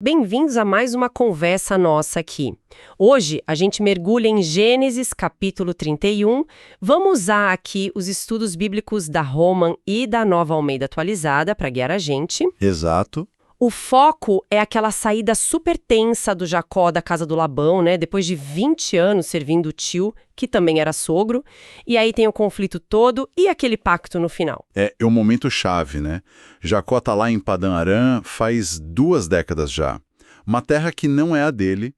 Bem-vindos a mais uma conversa nossa aqui. Hoje a gente mergulha em Gênesis capítulo 31. Vamos usar aqui os estudos bíblicos da Roman e da Nova Almeida Atualizada para guiar a gente. Exato. O foco é aquela saída super tensa do Jacó da casa do Labão, né? Depois de 20 anos servindo o tio, que também era sogro. E aí tem o conflito todo e aquele pacto no final. É o momento chave, né? Jacó tá lá em Padã Arã faz 2 décadas já. Uma terra que não é a dele.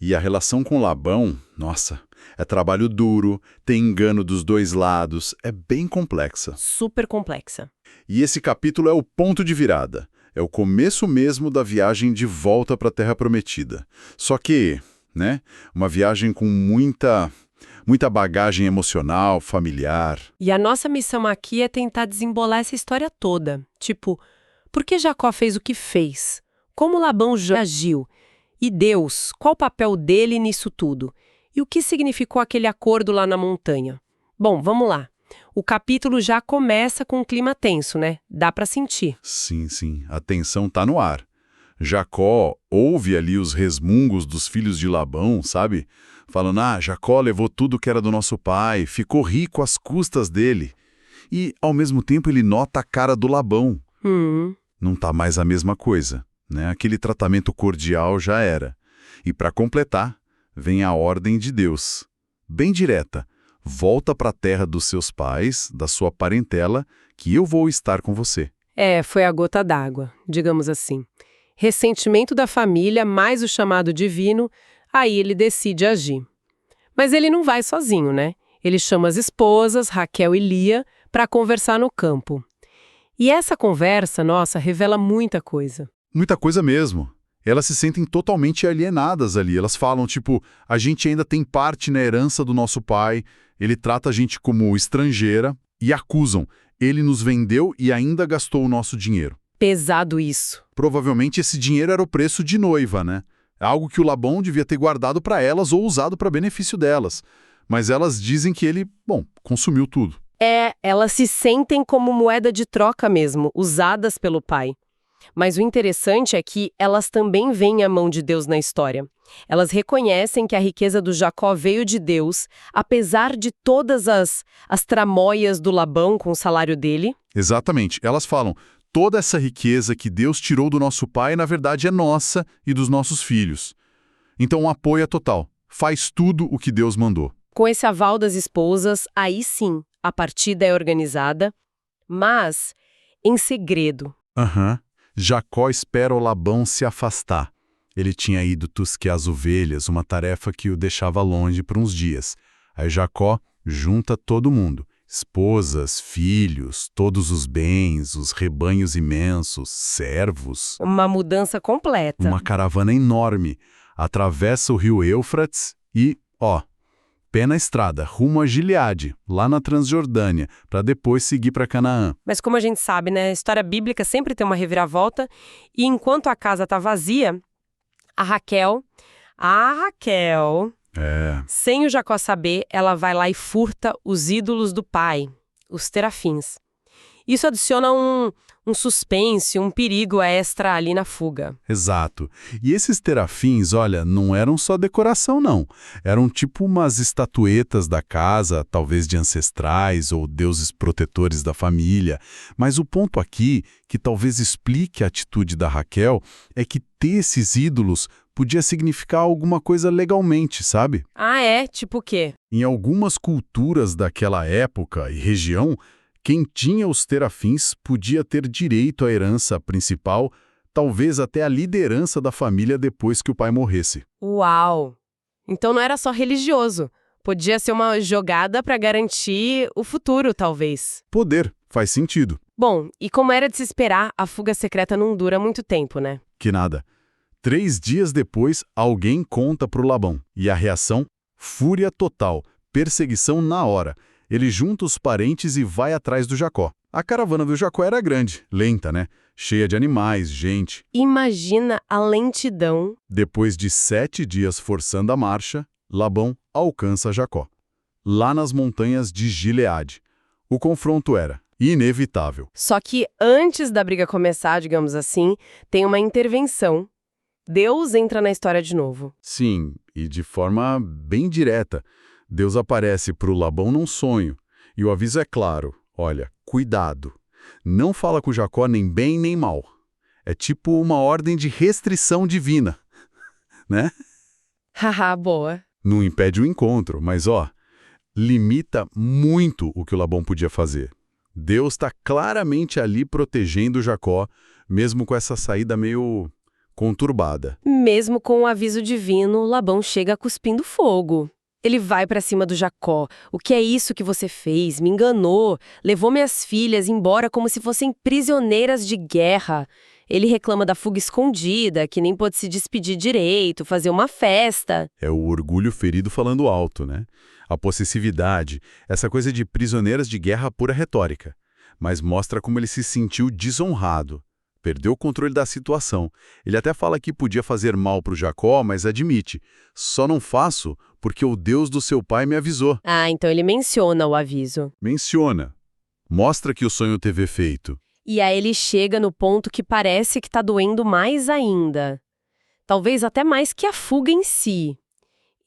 E a relação com Labão, nossa, é trabalho duro, tem engano dos dois lados, é bem complexa. Super complexa. E esse capítulo é o ponto de virada. É o começo mesmo da viagem de volta para a Terra Prometida. Só que, né, uma viagem com muita bagagem emocional, familiar. E a nossa missão aqui é tentar desembolar essa história toda. Tipo, por que Jacó fez o que fez? Como Labão agiu? E Deus, qual o papel dele nisso tudo? E o que significou aquele acordo lá na montanha? Bom, vamos lá. O capítulo já começa com um clima tenso, né? Dá pra sentir. Sim, a tensão tá no ar. Jacó ouve ali os resmungos dos filhos de Labão, sabe? Falando, Jacó levou tudo que era do nosso pai, ficou rico às custas dele. E, ao mesmo tempo, ele nota a cara do Labão. Não tá mais a mesma coisa, né? Aquele tratamento cordial já era. E para completar, vem a ordem de Deus. Bem direta. Volta para a terra dos seus pais, da sua parentela, que eu vou estar com você. Foi a gota d'água, digamos assim. Ressentimento da família, mais o chamado divino, aí ele decide agir. Mas ele não vai sozinho, né? Ele chama as esposas, Raquel e Lia, para conversar no campo. E essa conversa, nossa, revela muita coisa. Muita coisa mesmo. Elas se sentem totalmente alienadas ali. Elas falam, tipo, a gente ainda tem parte na herança do nosso pai, ele trata a gente como estrangeira e acusam. Ele nos vendeu e ainda gastou o nosso dinheiro. Pesado isso. Provavelmente esse dinheiro era o preço de noiva, né? Algo que o Labão devia ter guardado para elas ou usado para benefício delas. Mas elas dizem que ele, consumiu tudo. Elas se sentem como moeda de troca mesmo, usadas pelo pai. Mas o interessante é que elas também veem a mão de Deus na história. Elas reconhecem que a riqueza do Jacó veio de Deus, apesar de todas as tramóias do Labão com o salário dele. Exatamente. Elas falam, toda essa riqueza que Deus tirou do nosso pai, na verdade, é nossa e dos nossos filhos. Então, um apoio é total. Faz tudo o que Deus mandou. Com esse aval das esposas, aí sim, a partida é organizada, mas em segredo. Jacó espera o Labão se afastar. Ele tinha ido tosquear as ovelhas, uma tarefa que o deixava longe por uns dias. Aí Jacó junta todo mundo, esposas, filhos, todos os bens, os rebanhos imensos, servos. Uma mudança completa. Uma caravana enorme. Atravessa o rio Eufrates e, pé na estrada, rumo a Gileade, lá na Transjordânia, para depois seguir para Canaã. Mas como a gente sabe, né, a história bíblica sempre tem uma reviravolta, e enquanto a casa está vazia, a Raquel, sem o Jacó saber, ela vai lá e furta os ídolos do pai, os terafins. Isso adiciona um suspense, um perigo extra ali na fuga. Exato. E esses terafins, olha, não eram só decoração, não. Eram tipo umas estatuetas da casa, talvez de ancestrais ou deuses protetores da família. Mas o ponto aqui, que talvez explique a atitude da Raquel, é que ter esses ídolos podia significar alguma coisa legalmente, sabe? Tipo o quê? Em algumas culturas daquela época e região, quem tinha os terafins podia ter direito à herança principal, talvez até a liderança da família depois que o pai morresse. Uau! Então não era só religioso. Podia ser uma jogada para garantir o futuro, talvez. Poder, faz sentido. Bom, e como era de se esperar, a fuga secreta não dura muito tempo, né? Que nada. 3 dias depois, alguém conta pro Labão. E a reação? Fúria total, perseguição na hora. Ele junta os parentes e vai atrás do Jacó. A caravana do Jacó era grande, lenta, né? Cheia de animais, gente. Imagina a lentidão. Depois de 7 dias forçando a marcha, Labão alcança Jacó. Lá nas montanhas de Gileade. O confronto era inevitável. Só que antes da briga começar, digamos assim, tem uma intervenção Deus entra na história de novo. Sim, e de forma bem direta. Deus aparece para o Labão num sonho. E o aviso é claro, olha, cuidado. Não fala com Jacó nem bem nem mal. É tipo uma ordem de restrição divina, né? Haha, boa. Não impede o encontro, mas limita muito o que o Labão podia fazer. Deus está claramente ali protegendo Jacó, mesmo com essa saída meio conturbada. Mesmo com o aviso divino, Labão chega cuspindo fogo. Ele vai pra cima do Jacó. O que é isso que você fez? Me enganou. Levou minhas filhas embora como se fossem prisioneiras de guerra. Ele reclama da fuga escondida, que nem pôde se despedir direito, fazer uma festa. É o orgulho ferido falando alto, né? A possessividade, essa coisa de prisioneiras de guerra pura retórica. Mas mostra como ele se sentiu desonrado. Perdeu o controle da situação. Ele até fala que podia fazer mal para o Jacó, mas admite. Só não faço porque o Deus do seu pai me avisou. Ah, então ele menciona o aviso. Menciona. Mostra que o sonho teve efeito. E aí ele chega no ponto que parece que tá doendo mais ainda. Talvez até mais que a fuga em si.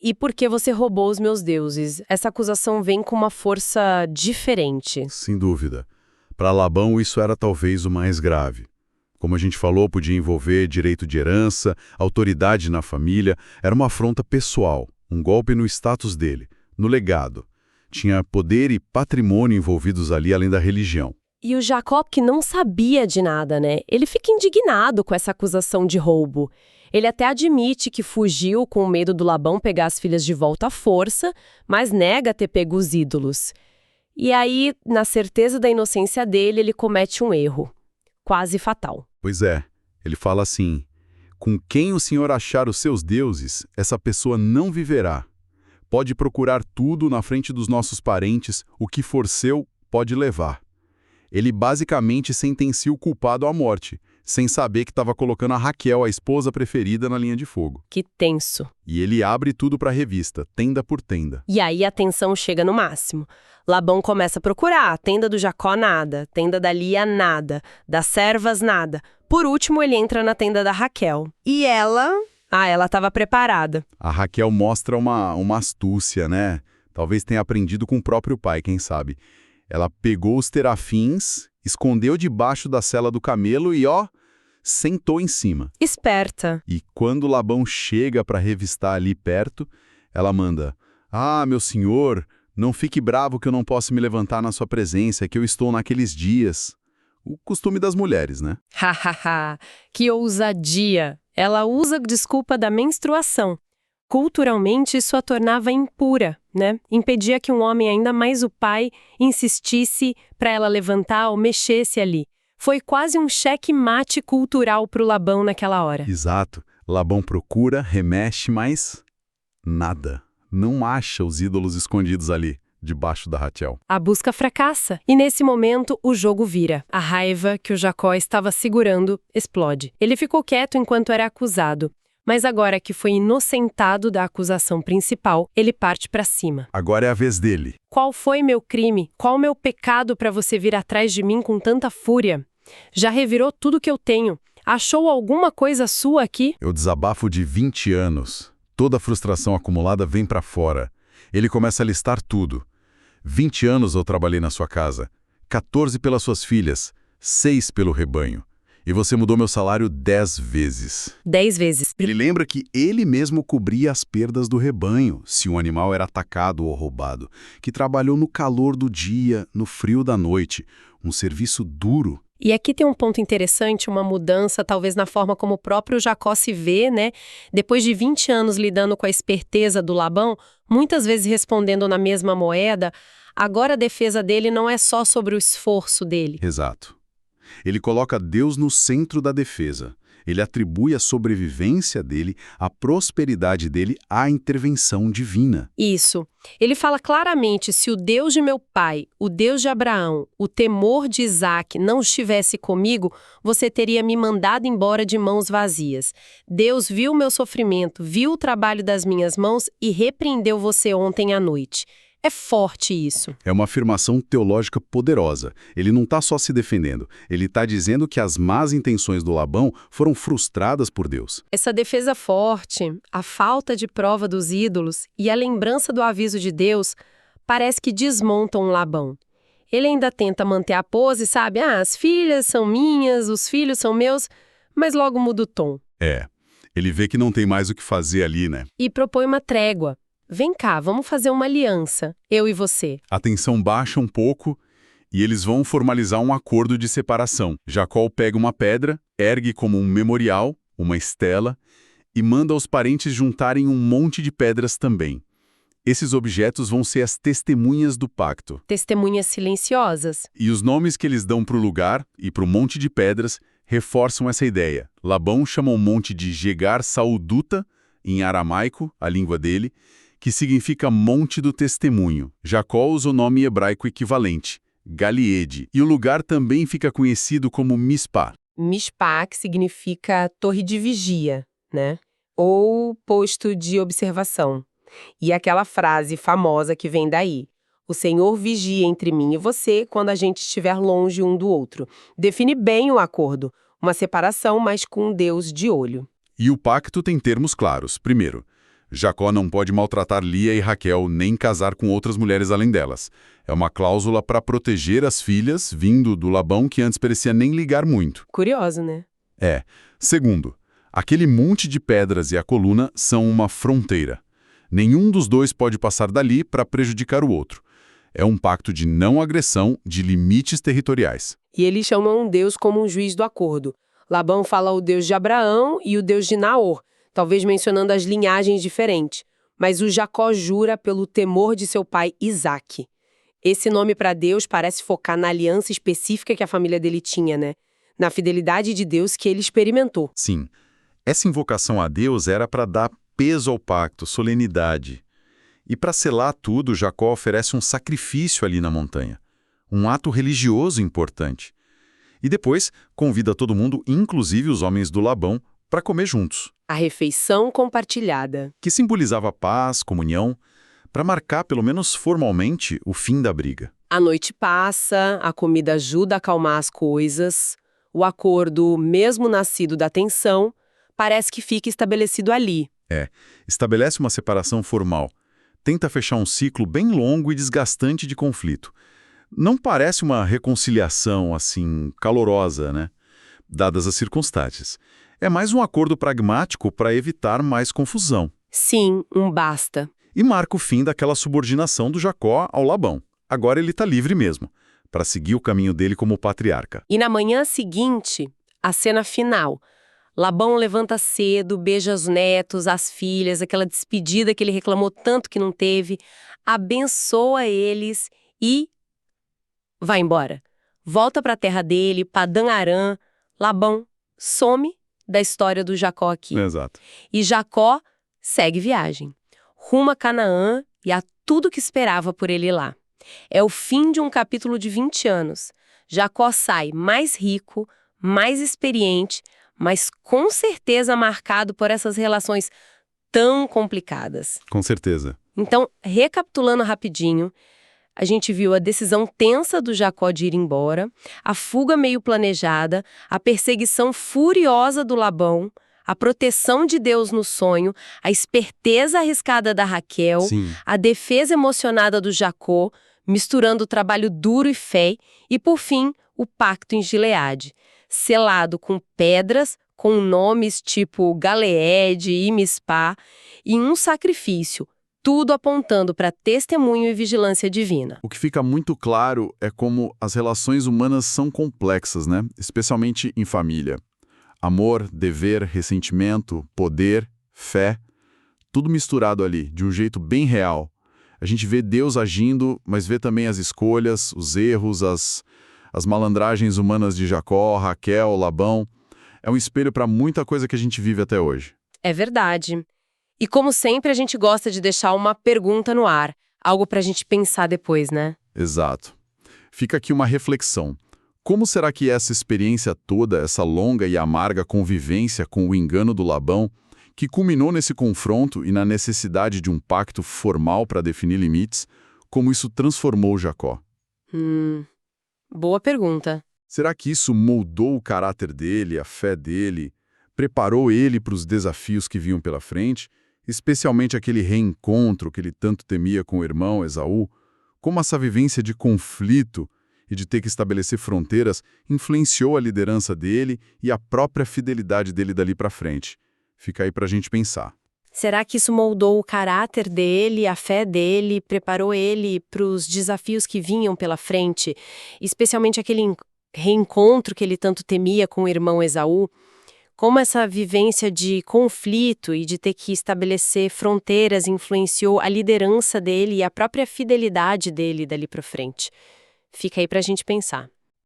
E porque você roubou os meus deuses? Essa acusação vem com uma força diferente. Sem dúvida. Para Labão, isso era talvez o mais grave. Como a gente falou, podia envolver direito de herança, autoridade na família, era uma afronta pessoal, um golpe no status dele, no legado. Tinha poder e patrimônio envolvidos ali, além da religião. E o Jacob, que não sabia de nada, né? Ele fica indignado com essa acusação de roubo. Ele até admite que fugiu com medo do Labão pegar as filhas de volta à força, mas nega ter pego os ídolos. E aí, na certeza da inocência dele, ele comete um erro. Quase fatal. Pois é, ele fala assim, com quem o Senhor achar os seus deuses, essa pessoa não viverá. Pode procurar tudo na frente dos nossos parentes, o que for seu, pode levar. Ele basicamente sentencia o culpado à morte, sem saber que estava colocando a Raquel, a esposa preferida, na linha de fogo. Que tenso. E ele abre tudo para a revista, tenda por tenda. E aí a tensão chega no máximo. Labão começa a procurar, tenda do Jacó nada, tenda da Lia nada, das servas nada. Por último, ele entra na tenda da Raquel. E ela... ela estava preparada. A Raquel mostra uma astúcia, né? Talvez tenha aprendido com o próprio pai, quem sabe. Ela pegou os terafins, escondeu debaixo da sela do camelo e, sentou em cima. Esperta. E quando Labão chega para revistar ali perto, ela manda, meu senhor, não fique bravo que eu não posso me levantar na sua presença, que eu estou naqueles dias. O costume das mulheres, né? Hahaha, que ousadia. Ela usa a desculpa da menstruação. Culturalmente, isso a tornava impura, né? Impedia que um homem, ainda mais o pai, insistisse para ela levantar ou mexesse ali. Foi quase um cheque-mate cultural para o Labão naquela hora. Exato. Labão procura, remexe, mas nada. Não acha os ídolos escondidos ali, debaixo da Raquel. A busca fracassa. E nesse momento, o jogo vira. A raiva que o Jacó estava segurando explode. Ele ficou quieto enquanto era acusado. Mas agora que foi inocentado da acusação principal, ele parte para cima. Agora é a vez dele. Qual foi meu crime? Qual meu pecado para você vir atrás de mim com tanta fúria? Já revirou tudo que eu tenho. Achou alguma coisa sua aqui? Eu desabafo de 20 anos. Toda a frustração acumulada vem para fora. Ele começa a listar tudo. 20 anos eu trabalhei na sua casa. 14 pelas suas filhas. 6 pelo rebanho. E você mudou meu salário 10 vezes. 10 vezes. Ele lembra que ele mesmo cobria as perdas do rebanho, se um animal era atacado ou roubado, que trabalhou no calor do dia, no frio da noite, um serviço duro. E aqui tem um ponto interessante, uma mudança talvez na forma como o próprio Jacó se vê, né? Depois de 20 anos lidando com a esperteza do Labão, muitas vezes respondendo na mesma moeda, agora a defesa dele não é só sobre o esforço dele. Exato. Ele coloca Deus no centro da defesa. Ele atribui a sobrevivência dele, a prosperidade dele à intervenção divina. Isso. Ele fala claramente, se o Deus de meu pai, o Deus de Abraão, o temor de Isaac não estivesse comigo, você teria me mandado embora de mãos vazias. Deus viu o meu sofrimento, viu o trabalho das minhas mãos e repreendeu você ontem à noite. É forte isso. É uma afirmação teológica poderosa. Ele não está só se defendendo, ele está dizendo que as más intenções do Labão foram frustradas por Deus. Essa defesa forte, a falta de prova dos ídolos e a lembrança do aviso de Deus parece que desmontam Labão. Ele ainda tenta manter a pose, sabe? As filhas são minhas, os filhos são meus, mas logo muda o tom. Ele vê que não tem mais o que fazer ali, né? E propõe uma trégua. Vem cá, vamos fazer uma aliança, eu e você. A tensão baixa um pouco e eles vão formalizar um acordo de separação. Jacó pega uma pedra, ergue como um memorial, uma estela, e manda os parentes juntarem um monte de pedras também. Esses objetos vão ser as testemunhas do pacto. Testemunhas silenciosas. E os nomes que eles dão para o lugar e para o monte de pedras reforçam essa ideia. Labão chama o monte de Jegar Sauduta, em aramaico, a língua dele, que significa monte do testemunho. Jacó usa o nome hebraico equivalente, Galiede, e o lugar também fica conhecido como Mispá. Mispá, que significa torre de vigia, né? Ou posto de observação. E aquela frase famosa que vem daí: o Senhor vigia entre mim e você quando a gente estiver longe um do outro. Define bem o acordo, uma separação, mas com Deus de olho. E o pacto tem termos claros. Primeiro, Jacó não pode maltratar Lia e Raquel nem casar com outras mulheres além delas. É uma cláusula para proteger as filhas, vindo do Labão que antes parecia nem ligar muito. Curioso, né? Segundo, aquele monte de pedras e a coluna são uma fronteira. Nenhum dos dois pode passar dali para prejudicar o outro. É um pacto de não agressão, de limites territoriais. E eles chamam Deus como um juiz do acordo. Labão fala o Deus de Abraão e o Deus de Naor, talvez mencionando as linhagens diferentes. Mas o Jacó jura pelo temor de seu pai Isaque. Esse nome para Deus parece focar na aliança específica que a família dele tinha, né? Na fidelidade de Deus que ele experimentou. Sim, essa invocação a Deus era para dar peso ao pacto, solenidade. E para selar tudo, Jacó oferece um sacrifício ali na montanha. Um ato religioso importante. E depois convida todo mundo, inclusive os homens do Labão, para comer juntos. A refeição compartilhada. Que simbolizava paz, comunhão, para marcar, pelo menos formalmente, o fim da briga. A noite passa, a comida ajuda a acalmar as coisas, o acordo, mesmo nascido da tensão, parece que fica estabelecido ali. Estabelece uma separação formal. Tenta fechar um ciclo bem longo e desgastante de conflito. Não parece uma reconciliação, assim, calorosa, né? Dadas as circunstâncias. É mais um acordo pragmático para evitar mais confusão. Sim, um basta. E marca o fim daquela subordinação do Jacó ao Labão. Agora ele está livre mesmo, para seguir o caminho dele como patriarca. E na manhã seguinte, a cena final. Labão levanta cedo, beija os netos, as filhas, aquela despedida que ele reclamou tanto que não teve, abençoa eles e vai embora. Volta para a terra dele, Padã Arã. Labão some da história do Jacó aqui. Exato. E Jacó segue viagem, rumo a Canaã e a tudo que esperava por ele lá. É o fim de um capítulo de 20 anos. Jacó sai mais rico, mais experiente, mas com certeza marcado por essas relações tão complicadas. Com certeza. Então, recapitulando rapidinho, a gente viu a decisão tensa do Jacó de ir embora, a fuga meio planejada, a perseguição furiosa do Labão, a proteção de Deus no sonho, a esperteza arriscada da Raquel, Sim. a defesa emocionada do Jacó, misturando trabalho duro e fé, e, por fim, o pacto em Gileade, selado com pedras, com nomes tipo Galeede e Mispá, e um sacrifício, tudo apontando para testemunho e vigilância divina. O que fica muito claro é como as relações humanas são complexas, né? Especialmente em família. Amor, dever, ressentimento, poder, fé, tudo misturado ali, de um jeito bem real. A gente vê Deus agindo, mas vê também as escolhas, os erros, as malandragens humanas de Jacó, Raquel, Labão. É um espelho para muita coisa que a gente vive até hoje. É verdade. E como sempre, a gente gosta de deixar uma pergunta no ar, algo para a gente pensar depois, né? Exato. Fica aqui uma reflexão. Como será que essa experiência toda, essa longa e amarga convivência com o engano do Labão, que culminou nesse confronto e na necessidade de um pacto formal para definir limites, como isso transformou Jacó? Boa pergunta. Será que isso moldou o caráter dele, a fé dele, preparou ele para os desafios que vinham pela frente, especialmente aquele reencontro que ele tanto temia com o irmão Esaú? Como essa vivência de conflito e de ter que estabelecer fronteiras influenciou a liderança dele e a própria fidelidade dele dali para frente? Fica aí para a gente pensar. Será que isso moldou o caráter dele, a fé dele, preparou ele para os desafios que vinham pela frente, especialmente aquele reencontro que ele tanto temia com o irmão Esaú? Como essa vivência de conflito e de ter que estabelecer fronteiras influenciou a liderança dele e a própria fidelidade dele dali para frente? Fica aí para a gente pensar.